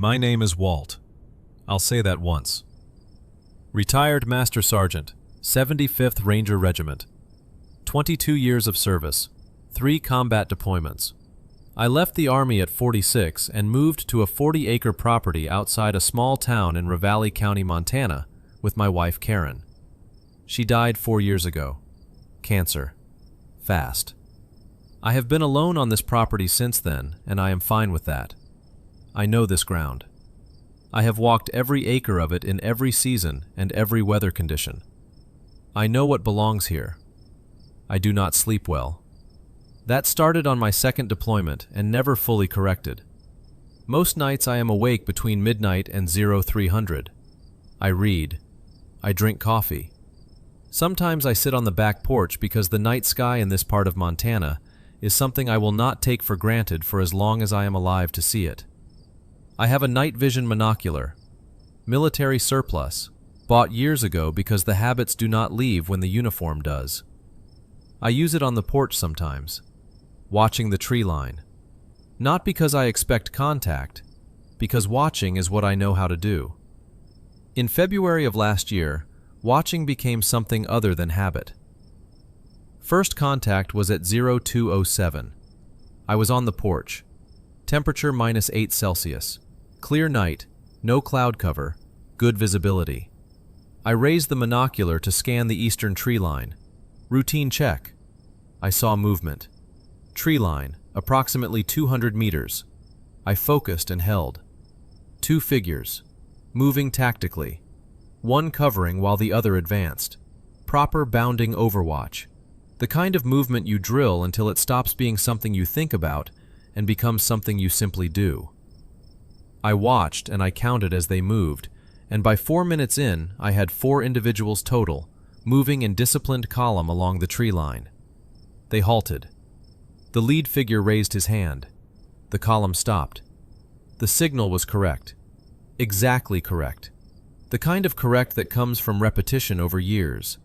My name is Walt. I'll say that once. Retired Master Sergeant, 75th Ranger Regiment. 22 years of service, 3 combat deployments. I left the Army at 46 and moved to a 40-acre property outside a small town in Ravalli County, Montana, with my wife Karen. She died 4 years ago. Cancer. Fast. I have been alone on this property since then, and I am fine with that. I know this ground. I have walked every acre of it in every season and every weather condition. I know what belongs here. I do not sleep well. That started on my second deployment and never fully corrected. Most nights I am awake between midnight and 0300. I read. I drink coffee. Sometimes I sit on the back porch because the night sky in this part of Montana is something I will not take for granted for as long as I am alive to see it. I have a night vision monocular, military surplus, bought years ago because the habits do not leave when the uniform does. I use it on the porch sometimes, watching the tree line. Not because I expect contact, because watching is what I know how to do. In February of last year, watching became something other than habit. First contact was at 0207. I was on the porch. Temperature -8 Celsius. Clear night, no cloud cover, good visibility. I raised the monocular to scan the eastern tree line. Routine check. I saw movement. Tree line, approximately 200 meters. I focused and held. 2 figures, moving tactically. One covering while the other advanced. Proper bounding overwatch. The kind of movement you drill until it stops being something you think about and becomes something you simply do. I watched and I counted as they moved, and by 4 minutes in, I had 4 individuals total, moving in disciplined column along the tree line. They halted. The lead figure raised his hand. The column stopped. The signal was correct. Exactly correct. The kind of correct that comes from repetition over years.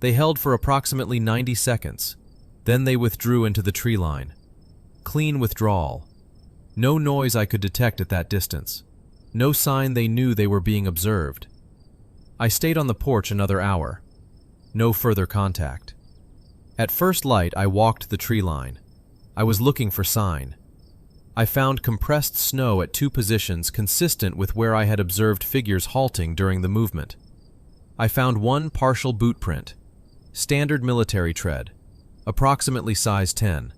They held for approximately 90 seconds. Then they withdrew into the tree line. Clean withdrawal. No noise I could detect at that distance. No sign they knew they were being observed. I stayed on the porch another hour. No further contact. At first light, I walked the tree line. I was looking for sign. I found compressed snow at 2 positions consistent with where I had observed figures halting during the movement. I found 1 partial boot print. Standard military tread. Approximately size 10.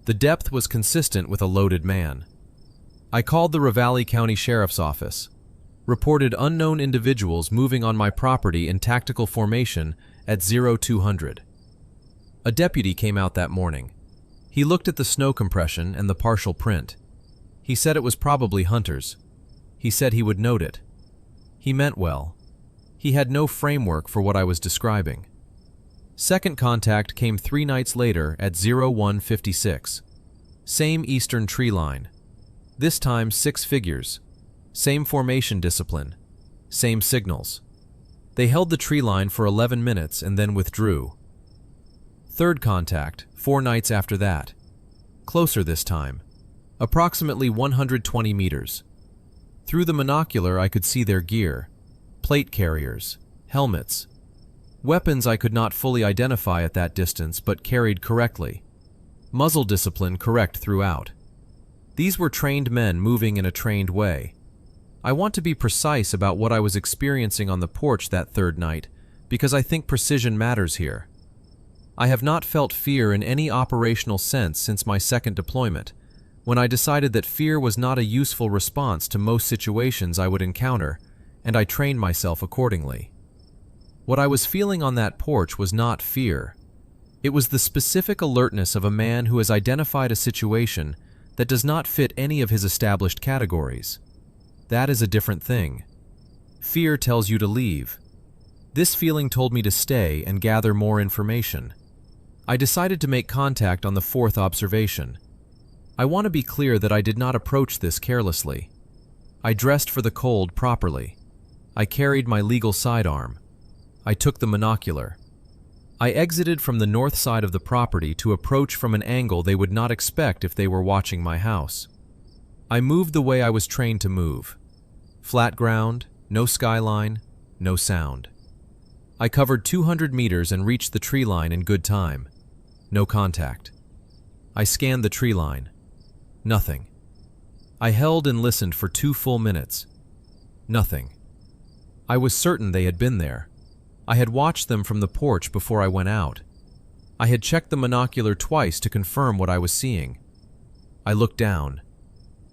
The depth was consistent with a loaded man. I called the Ravalli County Sheriff's Office. Reported unknown individuals moving on my property in tactical formation at 0200. A deputy came out that morning. He looked at the snow compression and the partial print. He said it was probably hunters. He said he would note it. He meant well. He had no framework for what I was describing. Second contact came 3 nights later at 0156. Same eastern tree line. This time 6 figures. Same formation discipline. Same signals. They held the tree line for 11 minutes and then withdrew. Third contact, 4 nights after that. Closer this time. Approximately 120 meters. Through the monocular I could see their gear. Plate carriers. Helmets. Weapons I could not fully identify at that distance but carried correctly. Muzzle discipline correct throughout. These were trained men moving in a trained way. I want to be precise about what I was experiencing on the porch that third night because I think precision matters here. I have not felt fear in any operational sense since my second deployment, when I decided that fear was not a useful response to most situations I would encounter, and I trained myself accordingly. What I was feeling on that porch was not fear. It was the specific alertness of a man who has identified a situation that does not fit any of his established categories. That is a different thing. Fear tells you to leave. This feeling told me to stay and gather more information. I decided to make contact on the 4th observation. I want to be clear that I did not approach this carelessly. I dressed for the cold properly. I carried my legal sidearm. I took the monocular. I exited from the north side of the property to approach from an angle they would not expect if they were watching my house. I moved the way I was trained to move. Flat ground, no skyline, no sound. I covered 200 meters and reached the tree line in good time. No contact. I scanned the tree line. Nothing. I held and listened for 2 full minutes. Nothing. I was certain they had been there. I had watched them from the porch before I went out. I had checked the monocular twice to confirm what I was seeing. I looked down.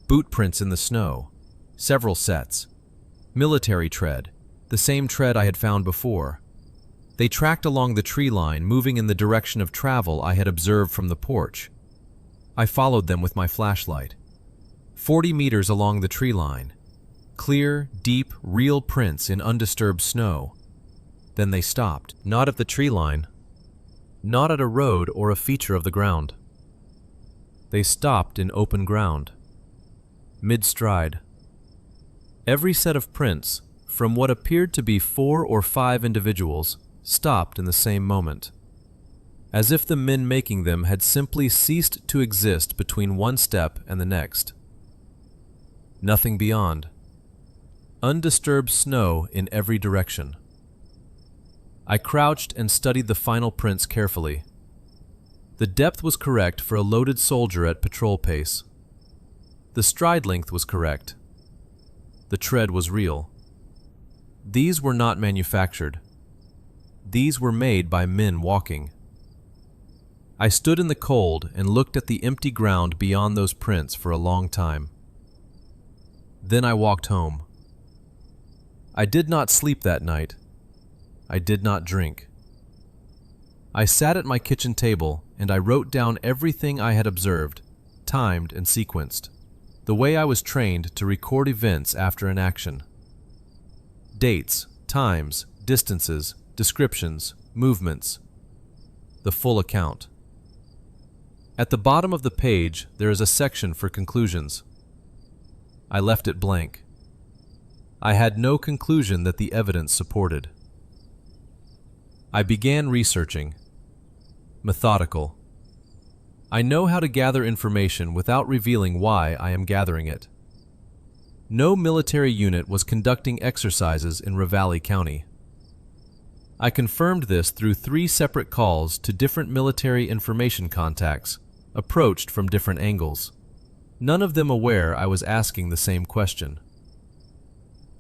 Boot prints in the snow. Several sets. Military tread. The same tread I had found before. They tracked along the tree line, moving in the direction of travel I had observed from the porch. I followed them with my flashlight. 40 meters along the tree line. Clear, deep, real prints in undisturbed snow. Then they stopped, not at the tree line, not at a road or a feature of the ground. They stopped in open ground, mid-stride. Every set of prints, from what appeared to be 4 or 5 individuals, stopped in the same moment, as if the men making them had simply ceased to exist between one step and the next. Nothing beyond. Undisturbed snow in every direction. I crouched and studied the final prints carefully. The depth was correct for a loaded soldier at patrol pace. The stride length was correct. The tread was real. These were not manufactured. These were made by men walking. I stood in the cold and looked at the empty ground beyond those prints for a long time. Then I walked home. I did not sleep that night. I did not drink. I sat at my kitchen table and I wrote down everything I had observed, timed and sequenced, the way I was trained to record events after an action. Dates, times, distances, descriptions, movements. The full account. At the bottom of the page, there is a section for conclusions. I left it blank. I had no conclusion that the evidence supported. I began researching. Methodical. I know how to gather information without revealing why I am gathering it. No military unit was conducting exercises in Ravalli County. I confirmed this through 3 separate calls to different military information contacts, approached from different angles, none of them aware I was asking the same question.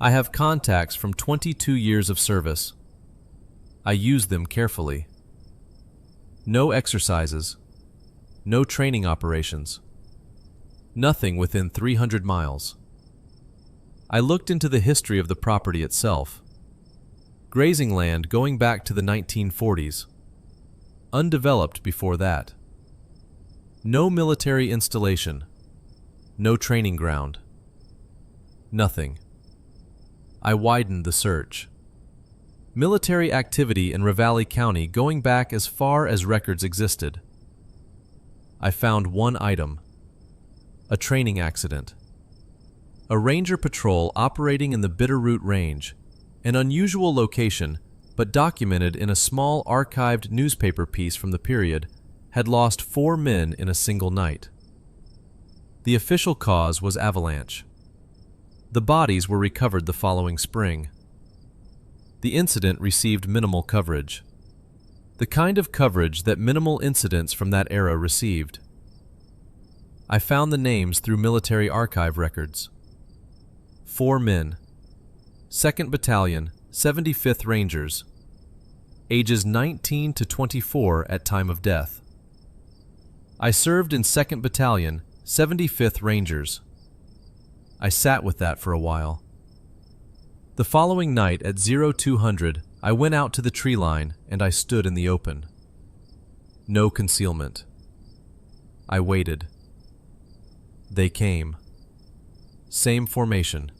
I have contacts from 22 years of service. I use them carefully. No exercises. No training operations. Nothing within 300 miles. I looked into the history of the property itself. Grazing land going back to the 1940s. Undeveloped before that. No military installation. No training ground. Nothing. I widened the search. Military activity in Ravalli County going back as far as records existed. I found one item. A training accident. A ranger patrol operating in the Bitterroot Range, an unusual location, but documented in a small archived newspaper piece from the period, had lost 4 men in a single night. The official cause was avalanche. The bodies were recovered the following spring. The incident received minimal coverage. The kind of coverage that minimal incidents from that era received. I found the names through military archive records. 4 men. 2nd Battalion, 75th Rangers. Ages 19 to 24 at time of death. I served in 2nd Battalion, 75th Rangers. I sat with that for a while. The following night at 0200, I went out to the tree line and I stood in the open. No concealment. I waited. They came. Same formation.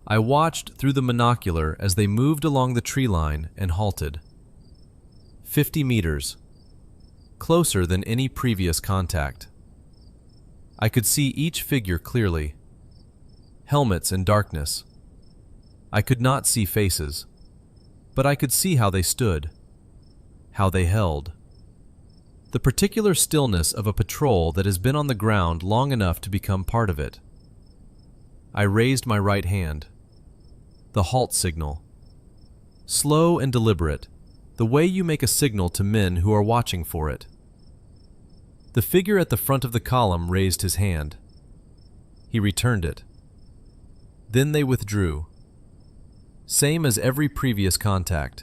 I watched through the monocular as they moved along the tree line and halted. 50 meters. Closer than any previous contact. I could see each figure clearly. Helmets in darkness. I could not see faces, but I could see how they stood, how they held. The particular stillness of a patrol that has been on the ground long enough to become part of it. I raised my right hand. The halt signal. Slow and deliberate, the way you make a signal to men who are watching for it. The figure at the front of the column raised his hand. He returned it. Then they withdrew. Same as every previous contact.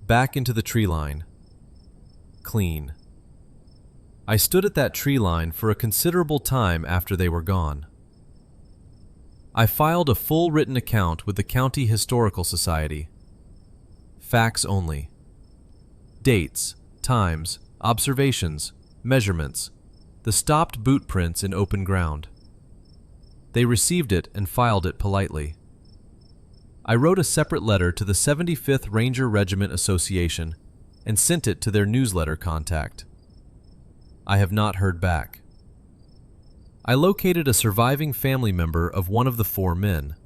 Back into the tree line. Clean. I stood at that tree line for a considerable time after they were gone. I filed a full written account with the County Historical Society. Facts only. Dates, times, observations, measurements, the stopped boot prints in open ground. They received it and filed it politely. I wrote a separate letter to the 75th Ranger Regiment Association and sent it to their newsletter contact. I have not heard back. I located a surviving family member of one of the 4 men.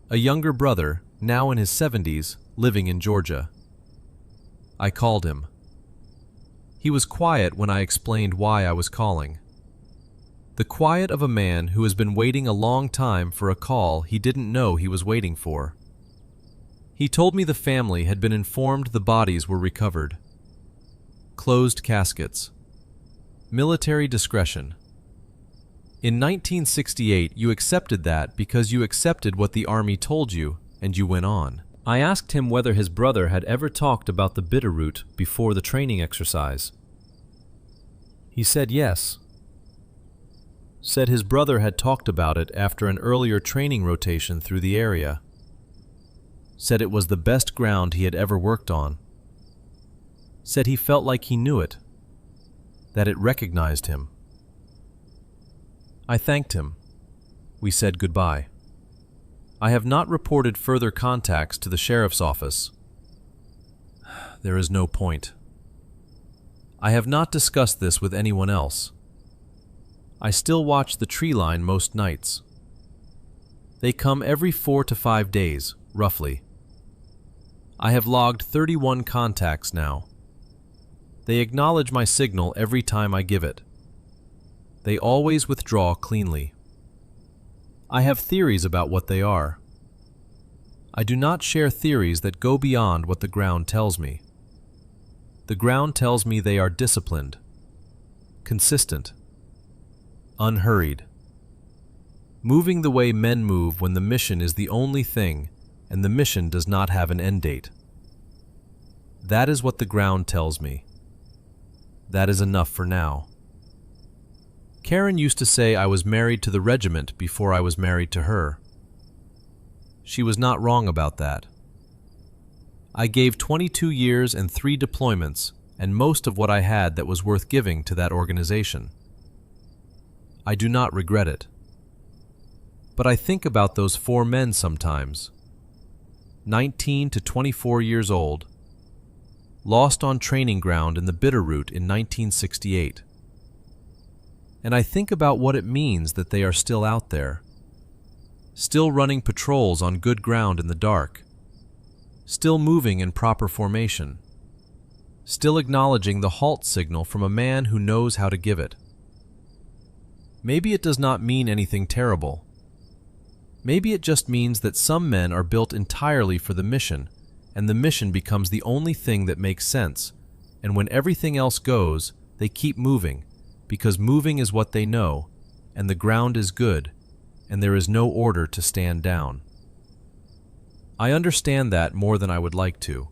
A younger brother, now in his 70s, living in Georgia. I called him. He was quiet when I explained why I was calling. The quiet of a man who has been waiting a long time for a call he didn't know he was waiting for. He told me the family had been informed the bodies were recovered. Closed caskets. Military discretion. In 1968, you accepted that because you accepted what the Army told you, and you went on. I asked him whether his brother had ever talked about the Bitterroot before the training exercise. He said yes. Said his brother had talked about it after an earlier training rotation through the area. Said it was the best ground he had ever worked on. Said he felt like he knew it, that it recognized him. I thanked him. We said goodbye. I have not reported further contacts to the sheriff's office. There is no point. I have not discussed this with anyone else. I still watch the tree line most nights. They come every 4 to 5 days, roughly. I have logged 31 contacts now. They acknowledge my signal every time I give it. They always withdraw cleanly. I have theories about what they are. I do not share theories that go beyond what the ground tells me. The ground tells me they are disciplined, consistent, unhurried, moving the way men move when the mission is the only thing and the mission does not have an end date. That is what the ground tells me. That is enough for now. Karen used to say I was married to the regiment before I was married to her. She was not wrong about that. I gave 22 years and 3 deployments and most of what I had that was worth giving to that organization. I do not regret it. But I think about those 4 men sometimes, 19 to 24 years old, lost on training ground in the Bitterroot in 1968. And I think about what it means that they are still out there, still running patrols on good ground in the dark, still moving in proper formation, still acknowledging the halt signal from a man who knows how to give it. Maybe it does not mean anything terrible. Maybe it just means that some men are built entirely for the mission, and the mission becomes the only thing that makes sense, and when everything else goes, they keep moving, because moving is what they know, and the ground is good, and there is no order to stand down. I understand that more than I would like to.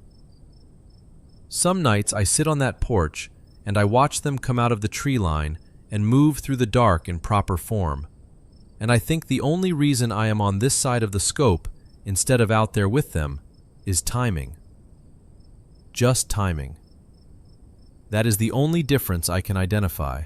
Some nights I sit on that porch, and I watch them come out of the tree line and move through the dark in proper form, and I think the only reason I am on this side of the scope instead of out there with them is timing. Just timing. That is the only difference I can identify.